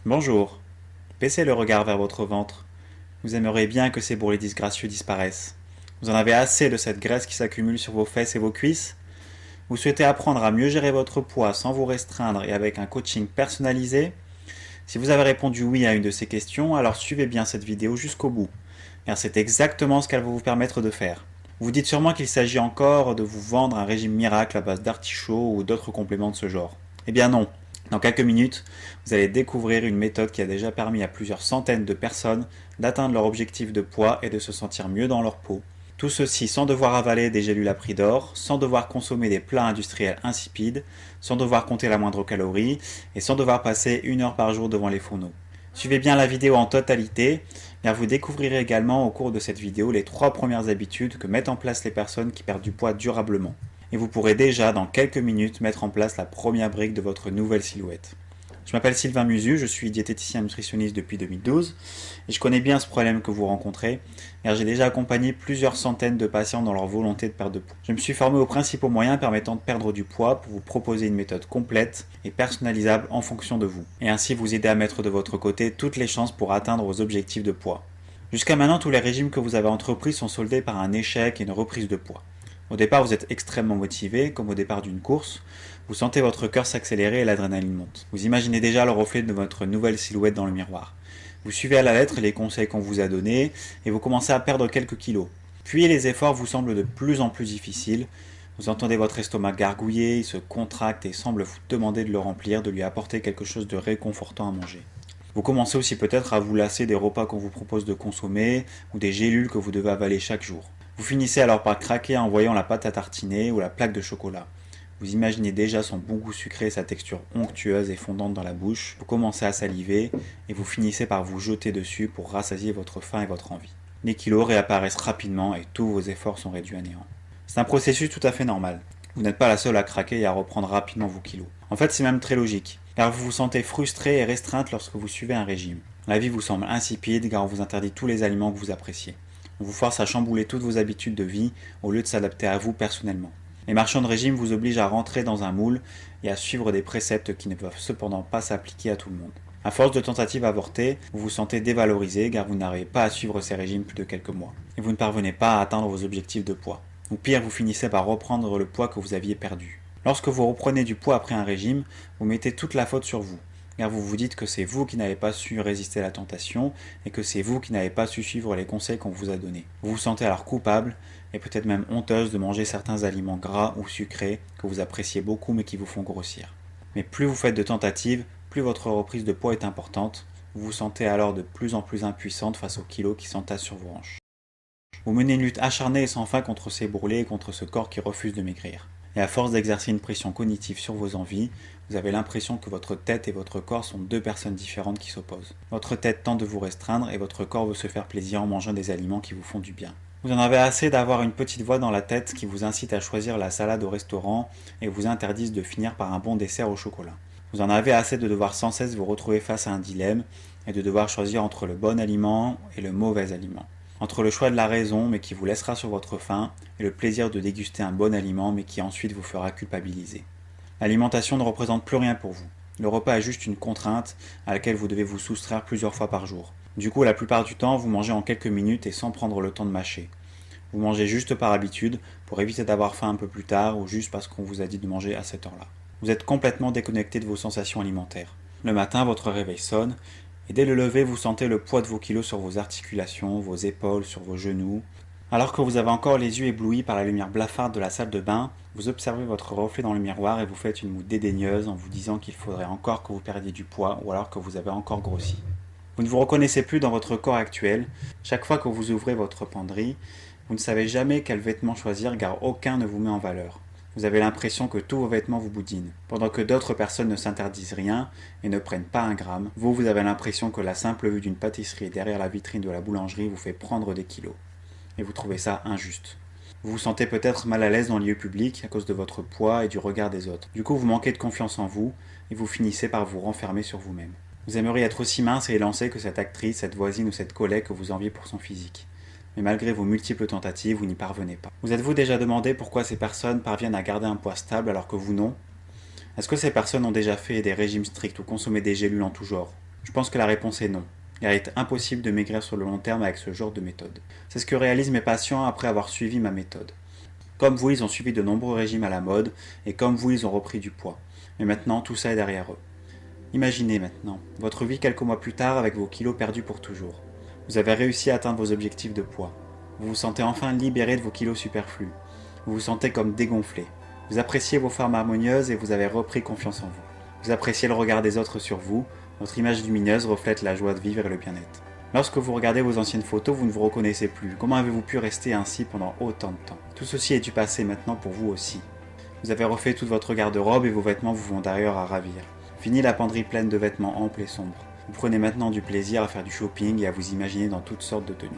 Bonjour. Baissez le regard vers votre ventre. Vous aimeriez bien que ces bourrelets disgracieux disparaissent. Vous en avez assez de cette graisse qui s'accumule sur vos fesses et vos cuisses? Vous souhaitez apprendre à mieux gérer votre poids sans vous restreindre et avec un coaching personnalisé? Si vous avez répondu oui à une de ces questions, alors suivez bien cette vidéo jusqu'au bout, car c'est exactement ce qu'elle va vous permettre de faire. Vous dites sûrement qu'il s'agit encore de vous vendre un régime miracle à base d'artichauts ou d'autres compléments de ce genre. Eh bien non. Dans quelques minutes, vous allez découvrir une méthode qui a déjà permis à plusieurs centaines de personnes d'atteindre leur objectif de poids et de se sentir mieux dans leur peau. Tout ceci sans devoir avaler des gélules à prix d'or, sans devoir consommer des plats industriels insipides, sans devoir compter la moindre calorie et sans devoir passer 1 heure par jour devant les fourneaux. Suivez bien la vidéo en totalité, car vous découvrirez également au cours de cette vidéo les 3 premières habitudes que mettent en place les personnes qui perdent du poids durablement. Et vous pourrez déjà dans quelques minutes mettre en place la première brique de votre nouvelle silhouette. Je m'appelle Sylvain Musu, je suis diététicien nutritionniste depuis 2012 et je connais bien ce problème que vous rencontrez car j'ai déjà accompagné plusieurs centaines de patients dans leur volonté de perdre de poids. Je me suis formé aux principaux moyens permettant de perdre du poids pour vous proposer une méthode complète et personnalisable en fonction de vous et ainsi vous aider à mettre de votre côté toutes les chances pour atteindre vos objectifs de poids. Jusqu'à maintenant, tous les régimes que vous avez entrepris sont soldés par un échec et une reprise de poids. Au départ, vous êtes extrêmement motivé, comme au départ d'une course. Vous sentez votre cœur s'accélérer et l'adrénaline monte. Vous imaginez déjà le reflet de votre nouvelle silhouette dans le miroir. Vous suivez à la lettre les conseils qu'on vous a donnés et vous commencez à perdre quelques kilos. Puis les efforts vous semblent de plus en plus difficiles. Vous entendez votre estomac gargouiller, il se contracte et semble vous demander de le remplir, de lui apporter quelque chose de réconfortant à manger. Vous commencez aussi peut-être à vous lasser des repas qu'on vous propose de consommer ou des gélules que vous devez avaler chaque jour. Vous finissez alors par craquer en voyant la pâte à tartiner ou la plaque de chocolat. Vous imaginez déjà son bon goût sucré et sa texture onctueuse et fondante dans la bouche. Vous commencez à saliver et vous finissez par vous jeter dessus pour rassasier votre faim et votre envie. Les kilos réapparaissent rapidement et tous vos efforts sont réduits à néant. C'est un processus tout à fait normal. Vous n'êtes pas la seule à craquer et à reprendre rapidement vos kilos. En fait, c'est même très logique, car vous vous sentez frustré et restreinte lorsque vous suivez un régime. La vie vous semble insipide car on vous interdit tous les aliments que vous appréciez. On vous force à chambouler toutes vos habitudes de vie au lieu de s'adapter à vous personnellement. Les marchands de régime vous obligent à rentrer dans un moule et à suivre des préceptes qui ne peuvent cependant pas s'appliquer à tout le monde. À force de tentatives avortées, vous vous sentez dévalorisé car vous n'arrivez pas à suivre ces régimes plus de quelques mois. Et vous ne parvenez pas à atteindre vos objectifs de poids. Ou pire, vous finissez par reprendre le poids que vous aviez perdu. Lorsque vous reprenez du poids après un régime, vous mettez toute la faute sur vous. Car vous vous dites que c'est vous qui n'avez pas su résister à la tentation et que c'est vous qui n'avez pas su suivre les conseils qu'on vous a donnés. Vous vous sentez alors coupable et peut-être même honteuse de manger certains aliments gras ou sucrés que vous appréciez beaucoup mais qui vous font grossir. Mais plus vous faites de tentatives, plus votre reprise de poids est importante. Vous vous sentez alors de plus en plus impuissante face aux kilos qui s'entassent sur vos hanches. Vous menez une lutte acharnée et sans fin contre ces bourrelets et contre ce corps qui refuse de maigrir. Et à force d'exercer une pression cognitive sur vos envies, vous avez l'impression que votre tête et votre corps sont deux personnes différentes qui s'opposent. Votre tête tente de vous restreindre et votre corps veut se faire plaisir en mangeant des aliments qui vous font du bien. Vous en avez assez d'avoir une petite voix dans la tête qui vous incite à choisir la salade au restaurant et vous interdise de finir par un bon dessert au chocolat. Vous en avez assez de devoir sans cesse vous retrouver face à un dilemme et de devoir choisir entre le bon aliment et le mauvais aliment. Entre le choix de la raison mais qui vous laissera sur votre faim et le plaisir de déguster un bon aliment mais qui ensuite vous fera culpabiliser. L'alimentation ne représente plus rien pour vous. Le repas est juste une contrainte à laquelle vous devez vous soustraire plusieurs fois par jour. Du coup, la plupart du temps, vous mangez en quelques minutes et sans prendre le temps de mâcher. Vous mangez juste par habitude pour éviter d'avoir faim un peu plus tard ou juste parce qu'on vous a dit de manger à cette heure-là. Vous êtes complètement déconnecté de vos sensations alimentaires. Le matin, votre réveil sonne et dès le lever, vous sentez le poids de vos kilos sur vos articulations, vos épaules, sur vos genoux. Alors que vous avez encore les yeux éblouis par la lumière blafarde de la salle de bain, vous observez votre reflet dans le miroir et vous faites une moue dédaigneuse en vous disant qu'il faudrait encore que vous perdiez du poids ou alors que vous avez encore grossi. Vous ne vous reconnaissez plus dans votre corps actuel. Chaque fois que vous ouvrez votre penderie, vous ne savez jamais quel vêtement choisir car aucun ne vous met en valeur. Vous avez l'impression que tous vos vêtements vous boudinent. Pendant que d'autres personnes ne s'interdisent rien et ne prennent pas un gramme, vous avez l'impression que la simple vue d'une pâtisserie derrière la vitrine de la boulangerie vous fait prendre des kilos. Et vous trouvez ça injuste. Vous vous sentez peut-être mal à l'aise dans le lieu public à cause de votre poids et du regard des autres. Du coup, vous manquez de confiance en vous et vous finissez par vous renfermer sur vous-même. Vous aimeriez être aussi mince et élancé que cette actrice, cette voisine ou cette collègue que vous enviez pour son physique. Mais malgré vos multiples tentatives, vous n'y parvenez pas. Vous êtes-vous déjà demandé pourquoi ces personnes parviennent à garder un poids stable alors que vous non? Est-ce que ces personnes ont déjà fait des régimes stricts ou consommé des gélules en tout genre? Je pense que la réponse est non. Il est impossible de maigrir sur le long terme avec ce genre de méthode. C'est ce que réalisent mes patients après avoir suivi ma méthode. Comme vous, ils ont suivi de nombreux régimes à la mode, et comme vous, ils ont repris du poids. Mais maintenant, tout ça est derrière eux. Imaginez maintenant, votre vie quelques mois plus tard avec vos kilos perdus pour toujours. Vous avez réussi à atteindre vos objectifs de poids. Vous vous sentez enfin libéré de vos kilos superflus. Vous vous sentez comme dégonflé. Vous appréciez vos formes harmonieuses et vous avez repris confiance en vous. Vous appréciez le regard des autres sur vous. Votre image lumineuse reflète la joie de vivre et le bien-être. Lorsque vous regardez vos anciennes photos, vous ne vous reconnaissez plus. Comment avez-vous pu rester ainsi pendant autant de temps? Tout ceci est du passé maintenant pour vous aussi. Vous avez refait toute votre garde-robe et vos vêtements vous vont d'ailleurs à ravir. Fini la penderie pleine de vêtements amples et sombres. Vous prenez maintenant du plaisir à faire du shopping et à vous imaginer dans toutes sortes de tenues.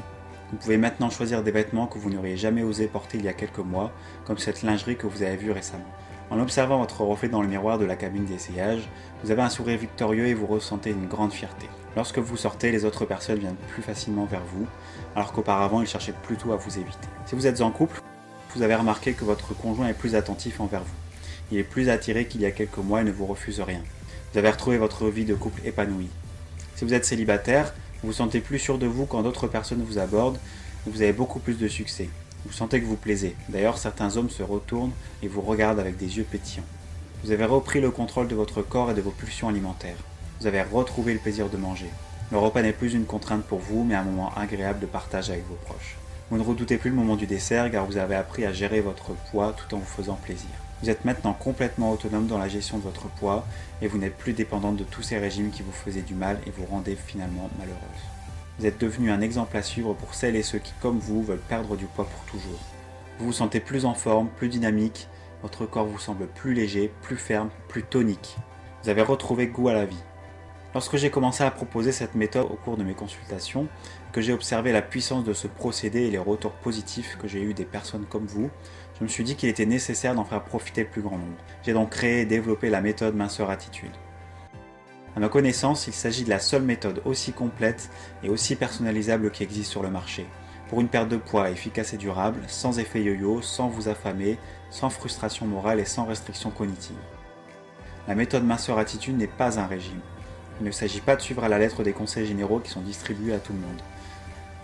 Vous pouvez maintenant choisir des vêtements que vous n'auriez jamais osé porter il y a quelques mois, comme cette lingerie que vous avez vue récemment. En observant votre reflet dans le miroir de la cabine d'essayage, vous avez un sourire victorieux et vous ressentez une grande fierté. Lorsque vous sortez, les autres personnes viennent plus facilement vers vous, alors qu'auparavant ils cherchaient plutôt à vous éviter. Si vous êtes en couple, vous avez remarqué que votre conjoint est plus attentif envers vous. Il est plus attiré qu'il y a quelques mois et ne vous refuse rien. Vous avez retrouvé votre vie de couple épanouie. Si vous êtes célibataire, vous vous sentez plus sûr de vous quand d'autres personnes vous abordent et vous avez beaucoup plus de succès. Vous sentez que vous plaisez. D'ailleurs, certains hommes se retournent et vous regardent avec des yeux pétillants. Vous avez repris le contrôle de votre corps et de vos pulsions alimentaires. Vous avez retrouvé le plaisir de manger. Le repas n'est plus une contrainte pour vous, mais un moment agréable de partage avec vos proches. Vous ne redoutez plus le moment du dessert car vous avez appris à gérer votre poids tout en vous faisant plaisir. Vous êtes maintenant complètement autonome dans la gestion de votre poids et vous n'êtes plus dépendante de tous ces régimes qui vous faisaient du mal et vous rendaient finalement malheureuse. Vous êtes devenu un exemple à suivre pour celles et ceux qui, comme vous, veulent perdre du poids pour toujours. Vous vous sentez plus en forme, plus dynamique, votre corps vous semble plus léger, plus ferme, plus tonique. Vous avez retrouvé goût à la vie. Lorsque j'ai commencé à proposer cette méthode au cours de mes consultations, que j'ai observé la puissance de ce procédé et les retours positifs que j'ai eus des personnes comme vous, je me suis dit qu'il était nécessaire d'en faire profiter le plus grand nombre. J'ai donc créé et développé la méthode Minceur Attitude. À ma connaissance, il s'agit de la seule méthode aussi complète et aussi personnalisable qui existe sur le marché. Pour une perte de poids efficace et durable, sans effet yo-yo, sans vous affamer, sans frustration morale et sans restriction cognitive. La méthode Minceur Attitude n'est pas un régime. Il ne s'agit pas de suivre à la lettre des conseils généraux qui sont distribués à tout le monde.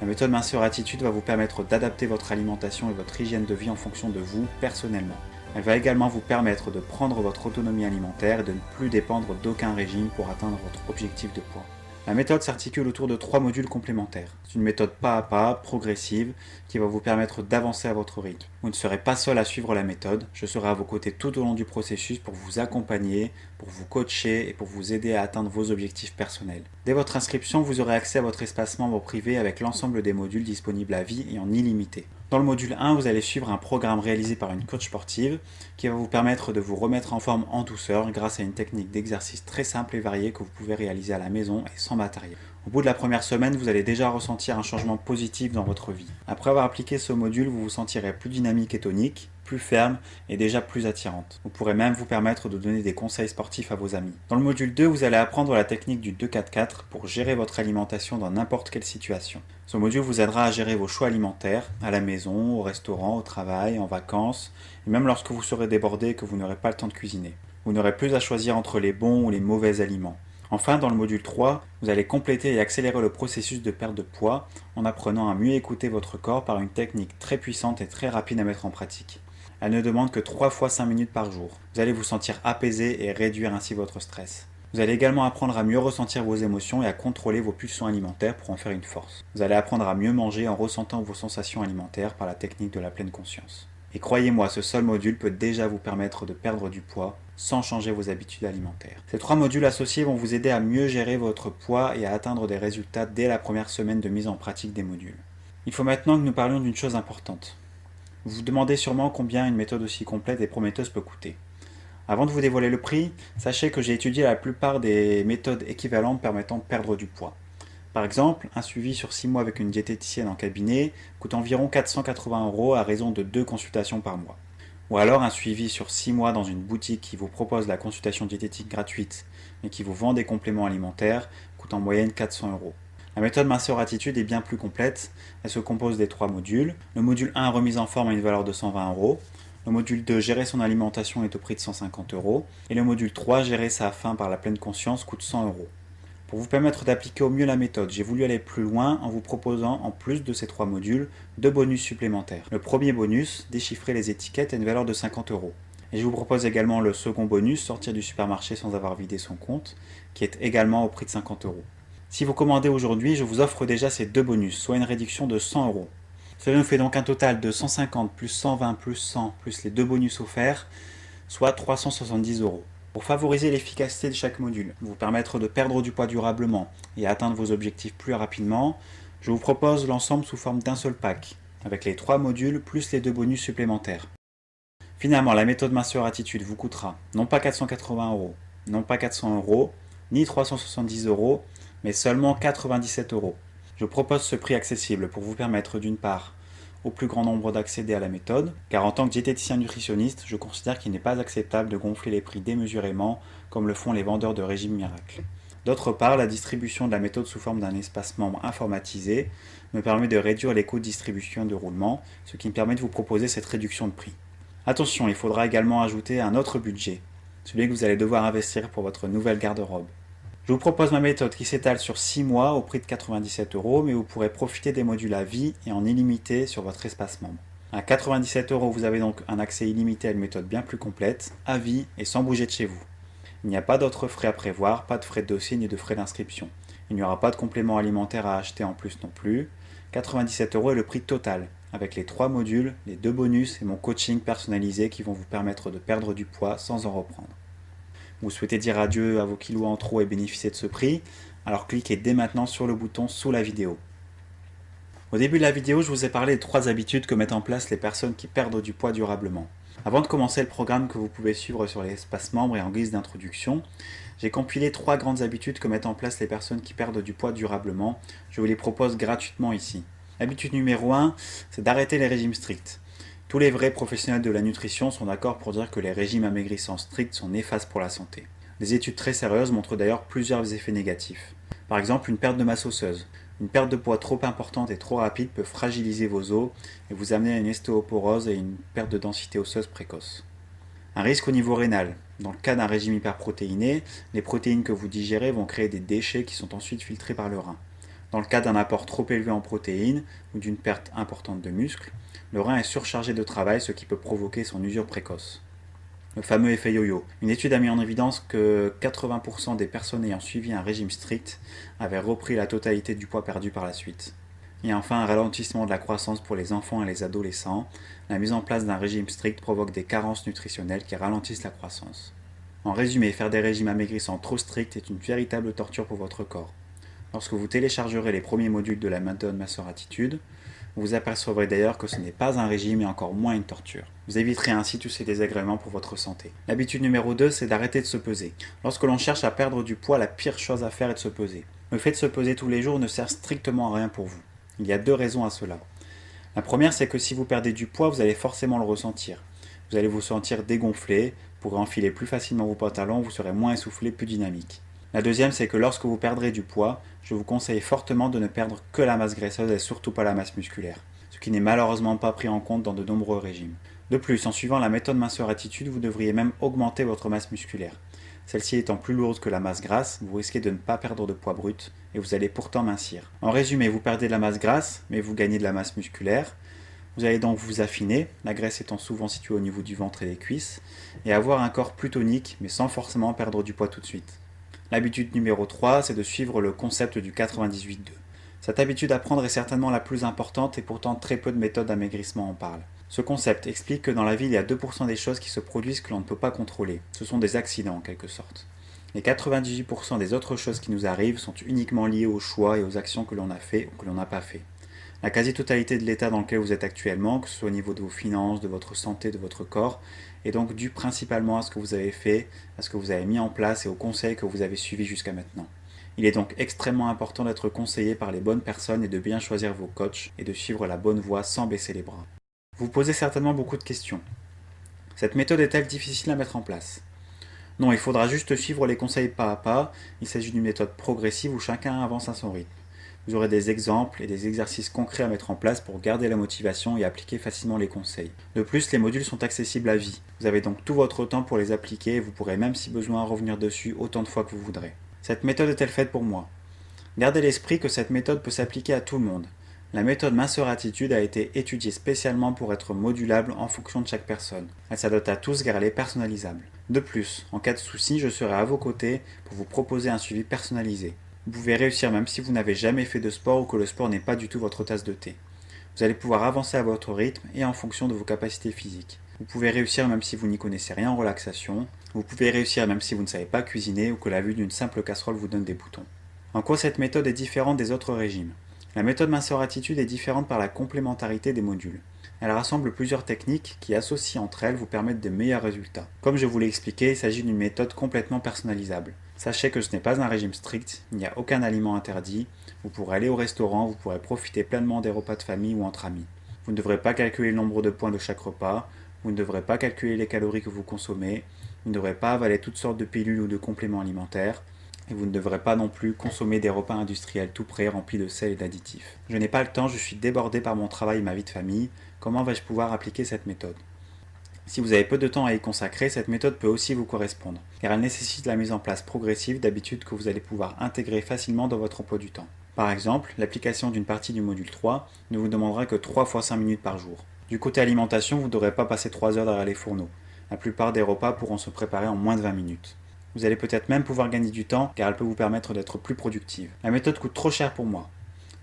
La méthode Minceur Attitude va vous permettre d'adapter votre alimentation et votre hygiène de vie en fonction de vous, personnellement. Elle va également vous permettre de prendre votre autonomie alimentaire et de ne plus dépendre d'aucun régime pour atteindre votre objectif de poids. La méthode s'articule autour de 3 modules complémentaires. C'est une méthode pas à pas, progressive, qui va vous permettre d'avancer à votre rythme. Vous ne serez pas seul à suivre la méthode, je serai à vos côtés tout au long du processus pour vous accompagner, pour vous coacher et pour vous aider à atteindre vos objectifs personnels. Dès votre inscription, vous aurez accès à votre espace membre privé avec l'ensemble des modules disponibles à vie et en illimité. Dans le module 1, vous allez suivre un programme réalisé par une coach sportive qui va vous permettre de vous remettre en forme en douceur grâce à une technique d'exercice très simple et variée que vous pouvez réaliser à la maison et sans matériel. Au bout de la première semaine, vous allez déjà ressentir un changement positif dans votre vie. Après avoir appliqué ce module, vous vous sentirez plus dynamique et tonique, plus ferme et déjà plus attirante. Vous pourrez même vous permettre de donner des conseils sportifs à vos amis. Dans le module 2, vous allez apprendre la technique du 2-4-4 pour gérer votre alimentation dans n'importe quelle situation. Ce module vous aidera à gérer vos choix alimentaires, à la maison, au restaurant, au travail, en vacances, et même lorsque vous serez débordé et que vous n'aurez pas le temps de cuisiner. Vous n'aurez plus à choisir entre les bons ou les mauvais aliments. Enfin, dans le module 3, vous allez compléter et accélérer le processus de perte de poids en apprenant à mieux écouter votre corps par une technique très puissante et très rapide à mettre en pratique. Elle ne demande que 3 fois 5 minutes par jour. Vous allez vous sentir apaisé et réduire ainsi votre stress. Vous allez également apprendre à mieux ressentir vos émotions et à contrôler vos pulsions alimentaires pour en faire une force. Vous allez apprendre à mieux manger en ressentant vos sensations alimentaires par la technique de la pleine conscience. Et croyez-moi, ce seul module peut déjà vous permettre de perdre du poids sans changer vos habitudes alimentaires. Ces 3 modules associés vont vous aider à mieux gérer votre poids et à atteindre des résultats dès la première semaine de mise en pratique des modules. Il faut maintenant que nous parlions d'une chose importante. Vous vous demandez sûrement combien une méthode aussi complète et prometteuse peut coûter. Avant de vous dévoiler le prix, sachez que j'ai étudié la plupart des méthodes équivalentes permettant de perdre du poids. Par exemple, un suivi sur 6 mois avec une diététicienne en cabinet coûte environ 480 € à raison de 2 consultations par mois. Ou alors un suivi sur 6 mois dans une boutique qui vous propose la consultation diététique gratuite mais qui vous vend des compléments alimentaires coûte en moyenne 400 €. La méthode Minceur Attitude est bien plus complète, elle se compose des 3 modules. Le module 1, remise en forme, a une valeur de 120 €. Le module 2, gérer son alimentation, est au prix de 150 €. Et le module 3, gérer sa faim par la pleine conscience, coûte 100 €. Pour vous permettre d'appliquer au mieux la méthode, j'ai voulu aller plus loin en vous proposant, en plus de ces 3 modules, 2 bonus supplémentaires. Le premier bonus, déchiffrer les étiquettes, a une valeur de 50 €. Et je vous propose également le second bonus, sortir du supermarché sans avoir vidé son compte, qui est également au prix de 50 €. Si vous commandez aujourd'hui, je vous offre déjà ces 2 bonus, soit une réduction de 100 €. Cela nous fait donc un total de 150 plus 120 plus 100 plus les 2 bonus offerts, soit 370 €. Pour favoriser l'efficacité de chaque module, vous permettre de perdre du poids durablement et atteindre vos objectifs plus rapidement, je vous propose l'ensemble sous forme d'un seul pack, avec les 3 modules plus les 2 bonus supplémentaires. Finalement, la méthode Minceur Attitude vous coûtera non pas 480 €, non pas 400 €, ni 370 €, mais seulement 97 €. Je propose ce prix accessible pour vous permettre d'une part au plus grand nombre d'accéder à la méthode, car en tant que diététicien nutritionniste, je considère qu'il n'est pas acceptable de gonfler les prix démesurément comme le font les vendeurs de régimes miracles. D'autre part, la distribution de la méthode sous forme d'un espace membre informatisé me permet de réduire les coûts de distribution et de roulement, ce qui me permet de vous proposer cette réduction de prix. Attention, il faudra également ajouter un autre budget, celui que vous allez devoir investir pour votre nouvelle garde-robe. Je vous propose ma méthode qui s'étale sur 6 mois au prix de 97 €, mais vous pourrez profiter des modules à vie et en illimité sur votre espace membre. À 97 €, vous avez donc un accès illimité à une méthode bien plus complète, à vie et sans bouger de chez vous. Il n'y a pas d'autres frais à prévoir, pas de frais de dossier ni de frais d'inscription. Il n'y aura pas de complément alimentaire à acheter en plus non plus. 97 € est le prix total, avec les 3 modules, les 2 bonus et mon coaching personnalisé qui vont vous permettre de perdre du poids sans en reprendre. Vous souhaitez dire adieu à vos kilos en trop et bénéficier de ce prix, alors cliquez dès maintenant sur le bouton sous la vidéo. Au début de la vidéo, je vous ai parlé de 3 habitudes que mettent en place les personnes qui perdent du poids durablement. Avant de commencer le programme que vous pouvez suivre sur l'espace membre et en guise d'introduction, j'ai compilé 3 grandes habitudes que mettent en place les personnes qui perdent du poids durablement. Je vous les propose gratuitement ici. L'habitude numéro 1, c'est d'arrêter les régimes stricts. Tous les vrais professionnels de la nutrition sont d'accord pour dire que les régimes amaigrissants stricts sont néfastes pour la santé. Des études très sérieuses montrent d'ailleurs plusieurs effets négatifs. Par exemple, une perte de masse osseuse. Une perte de poids trop importante et trop rapide peut fragiliser vos os et vous amener à une ostéoporose et une perte de densité osseuse précoce. Un risque au niveau rénal. Dans le cas d'un régime hyperprotéiné, les protéines que vous digérez vont créer des déchets qui sont ensuite filtrés par le rein. Dans le cas d'un apport trop élevé en protéines ou d'une perte importante de muscles, le rein est surchargé de travail, ce qui peut provoquer son usure précoce. Le fameux effet yo-yo. Une étude a mis en évidence que 80% des personnes ayant suivi un régime strict avaient repris la totalité du poids perdu par la suite. Et enfin, un ralentissement de la croissance pour les enfants et les adolescents. La mise en place d'un régime strict provoque des carences nutritionnelles qui ralentissent la croissance. En résumé, faire des régimes amaigrissants trop stricts est une véritable torture pour votre corps. Lorsque vous téléchargerez les premiers modules de la méthode Minceur Attitude, vous vous apercevrez d'ailleurs que ce n'est pas un régime et encore moins une torture. Vous éviterez ainsi tous ces désagréments pour votre santé. L'habitude numéro 2, c'est d'arrêter de se peser. Lorsque l'on cherche à perdre du poids, la pire chose à faire est de se peser. Le fait de se peser tous les jours ne sert strictement à rien pour vous. Il y a 2 raisons à cela. La première, c'est que si vous perdez du poids, vous allez forcément le ressentir. Vous allez vous sentir dégonflé, vous pourrez enfiler plus facilement vos pantalons, vous serez moins essoufflé, plus dynamique. La deuxième, c'est que lorsque vous perdrez du poids, je vous conseille fortement de ne perdre que la masse graisseuse et surtout pas la masse musculaire, ce qui n'est malheureusement pas pris en compte dans de nombreux régimes. De plus, en suivant la méthode Minceur Attitude, vous devriez même augmenter votre masse musculaire. Celle-ci étant plus lourde que la masse grasse, vous risquez de ne pas perdre de poids brut et vous allez pourtant mincir. En résumé, vous perdez de la masse grasse, mais vous gagnez de la masse musculaire. Vous allez donc vous affiner, la graisse étant souvent située au niveau du ventre et des cuisses, et avoir un corps plus tonique, mais sans forcément perdre du poids tout de suite. L'habitude numéro 3, c'est de suivre le concept du 98-2. Cette habitude à prendre est certainement la plus importante et pourtant très peu de méthodes d'amaigrissement en parlent. Ce concept explique que dans la vie, il y a 2% des choses qui se produisent que l'on ne peut pas contrôler. Ce sont des accidents en quelque sorte. Les 98% des autres choses qui nous arrivent sont uniquement liées aux choix et aux actions que l'on a fait ou que l'on n'a pas fait. La quasi-totalité de l'état dans lequel vous êtes actuellement, que ce soit au niveau de vos finances, de votre santé, de votre corps, est donc due principalement à ce que vous avez fait, à ce que vous avez mis en place et aux conseils que vous avez suivis jusqu'à maintenant. Il est donc extrêmement important d'être conseillé par les bonnes personnes et de bien choisir vos coachs et de suivre la bonne voie sans baisser les bras. Vous vous posez certainement beaucoup de questions. Cette méthode est-elle difficile à mettre en place ? Non, il faudra juste suivre les conseils pas à pas. Il s'agit d'une méthode progressive où chacun avance à son rythme. Vous aurez des exemples et des exercices concrets à mettre en place pour garder la motivation et appliquer facilement les conseils. De plus, les modules sont accessibles à vie. Vous avez donc tout votre temps pour les appliquer et vous pourrez même si besoin revenir dessus autant de fois que vous voudrez. Cette méthode est-elle faite pour moi? Gardez à l'esprit que cette méthode peut s'appliquer à tout le monde. La méthode Minceur Attitude a été étudiée spécialement pour être modulable en fonction de chaque personne. Elle s'adapte à tous car elle est personnalisable. De plus, en cas de souci, je serai à vos côtés pour vous proposer un suivi personnalisé. Vous pouvez réussir même si vous n'avez jamais fait de sport ou que le sport n'est pas du tout votre tasse de thé. Vous allez pouvoir avancer à votre rythme et en fonction de vos capacités physiques. Vous pouvez réussir même si vous n'y connaissez rien en relaxation. Vous pouvez réussir même si vous ne savez pas cuisiner ou que la vue d'une simple casserole vous donne des boutons. En quoi cette méthode est différente des autres régimes? La méthode Minceur Attitude est différente par la complémentarité des modules. Elle rassemble plusieurs techniques qui, associées entre elles, vous permettent de meilleurs résultats. Comme je vous l'ai expliqué, il s'agit d'une méthode complètement personnalisable. Sachez que ce n'est pas un régime strict, il n'y a aucun aliment interdit, vous pourrez aller au restaurant, vous pourrez profiter pleinement des repas de famille ou entre amis. Vous ne devrez pas calculer le nombre de points de chaque repas, vous ne devrez pas calculer les calories que vous consommez, vous ne devrez pas avaler toutes sortes de pilules ou de compléments alimentaires, et vous ne devrez pas non plus consommer des repas industriels tout prêts remplis de sel et d'additifs. Je n'ai pas le temps, je suis débordé par mon travail et ma vie de famille, comment vais-je pouvoir appliquer cette méthode? Si vous avez peu de temps à y consacrer, cette méthode peut aussi vous correspondre, car elle nécessite la mise en place progressive d'habitudes que vous allez pouvoir intégrer facilement dans votre emploi du temps. Par exemple, l'application d'une partie du module 3 ne vous demandera que 3 fois 5 minutes par jour. Du côté alimentation, vous ne devrez pas passer 3 heures derrière les fourneaux. La plupart des repas pourront se préparer en moins de 20 minutes. Vous allez peut-être même pouvoir gagner du temps car elle peut vous permettre d'être plus productive. La méthode coûte trop cher pour moi.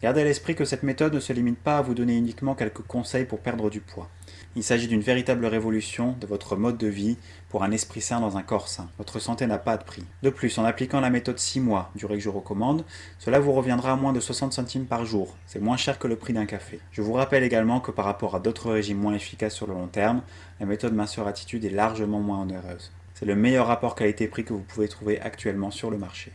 Gardez à l'esprit que cette méthode ne se limite pas à vous donner uniquement quelques conseils pour perdre du poids. Il s'agit d'une véritable révolution de votre mode de vie pour un esprit sain dans un corps sain. Votre santé n'a pas de prix. De plus, en appliquant la méthode 6 mois, durée que je recommande, cela vous reviendra à moins de 60 centimes par jour. C'est moins cher que le prix d'un café. Je vous rappelle également que par rapport à d'autres régimes moins efficaces sur le long terme, la méthode Minceur Attitude est largement moins onéreuse. C'est le meilleur rapport qualité-prix que vous pouvez trouver actuellement sur le marché.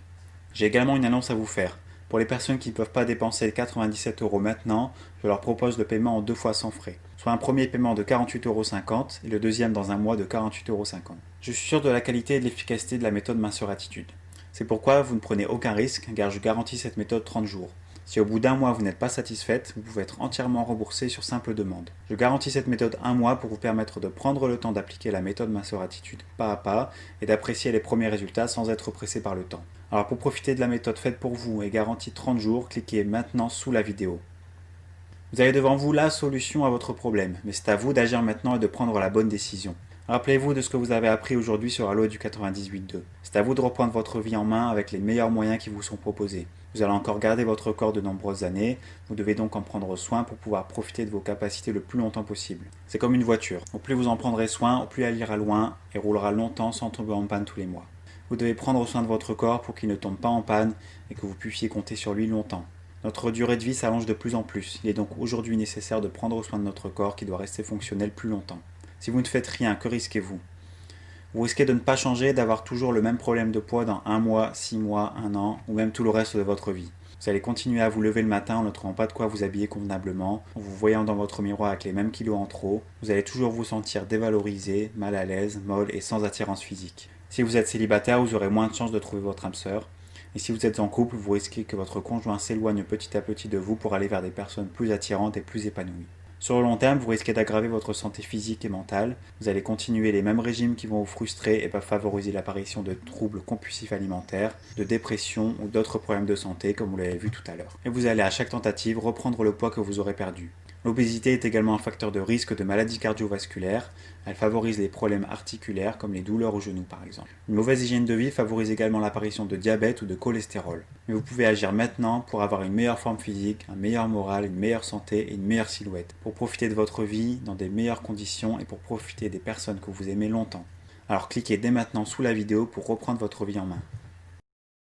J'ai également une annonce à vous faire. Pour les personnes qui ne peuvent pas dépenser 97 € maintenant, je leur propose le paiement en 2 fois sans frais, soit un premier paiement de 48,50 € et le deuxième dans un mois de 48,50 €. Je suis sûr de la qualité et de l'efficacité de la méthode Minceur Attitude. C'est pourquoi vous ne prenez aucun risque car je garantis cette méthode 30 jours. Si au bout d'un mois vous n'êtes pas satisfaite, vous pouvez être entièrement remboursé sur simple demande. Je garantis cette méthode 1 mois pour vous permettre de prendre le temps d'appliquer la méthode Minceur Attitude pas à pas et d'apprécier les premiers résultats sans être pressé par le temps. Alors pour profiter de la méthode faite pour vous et garantie 30 jours, cliquez maintenant sous la vidéo. Vous avez devant vous la solution à votre problème, mais c'est à vous d'agir maintenant et de prendre la bonne décision. Rappelez-vous de ce que vous avez appris aujourd'hui sur la loi du 98.2. C'est à vous de reprendre votre vie en main avec les meilleurs moyens qui vous sont proposés. Vous allez encore garder votre corps de nombreuses années, vous devez donc en prendre soin pour pouvoir profiter de vos capacités le plus longtemps possible. C'est comme une voiture, au plus vous en prendrez soin, au plus elle ira loin et roulera longtemps sans tomber en panne tous les mois. Vous devez prendre soin de votre corps pour qu'il ne tombe pas en panne et que vous puissiez compter sur lui longtemps. Notre durée de vie s'allonge de plus en plus, il est donc aujourd'hui nécessaire de prendre soin de notre corps qui doit rester fonctionnel plus longtemps. Si vous ne faites rien, que risquez-vous? Vous risquez de ne pas changer, d'avoir toujours le même problème de poids dans 1 mois, 6 mois, 1 an, ou même tout le reste de votre vie. Vous allez continuer à vous lever le matin en ne trouvant pas de quoi vous habiller convenablement, en vous voyant dans votre miroir avec les mêmes kilos en trop. Vous allez toujours vous sentir dévalorisé, mal à l'aise, molle et sans attirance physique. Si vous êtes célibataire, vous aurez moins de chances de trouver votre âme sœur. Et si vous êtes en couple, vous risquez que votre conjoint s'éloigne petit à petit de vous pour aller vers des personnes plus attirantes et plus épanouies. Sur le long terme, vous risquez d'aggraver votre santé physique et mentale. Vous allez continuer les mêmes régimes qui vont vous frustrer et peuvent favoriser l'apparition de troubles compulsifs alimentaires, de dépression ou d'autres problèmes de santé comme vous l'avez vu tout à l'heure. Et vous allez à chaque tentative reprendre le poids que vous aurez perdu. L'obésité est également un facteur de risque de maladies cardiovasculaires. Elle favorise les problèmes articulaires comme les douleurs aux genoux par exemple. Une mauvaise hygiène de vie favorise également l'apparition de diabète ou de cholestérol. Mais vous pouvez agir maintenant pour avoir une meilleure forme physique, un meilleur moral, une meilleure santé et une meilleure silhouette. Pour profiter de votre vie dans des meilleures conditions et pour profiter des personnes que vous aimez longtemps. Alors cliquez dès maintenant sous la vidéo pour reprendre votre vie en main.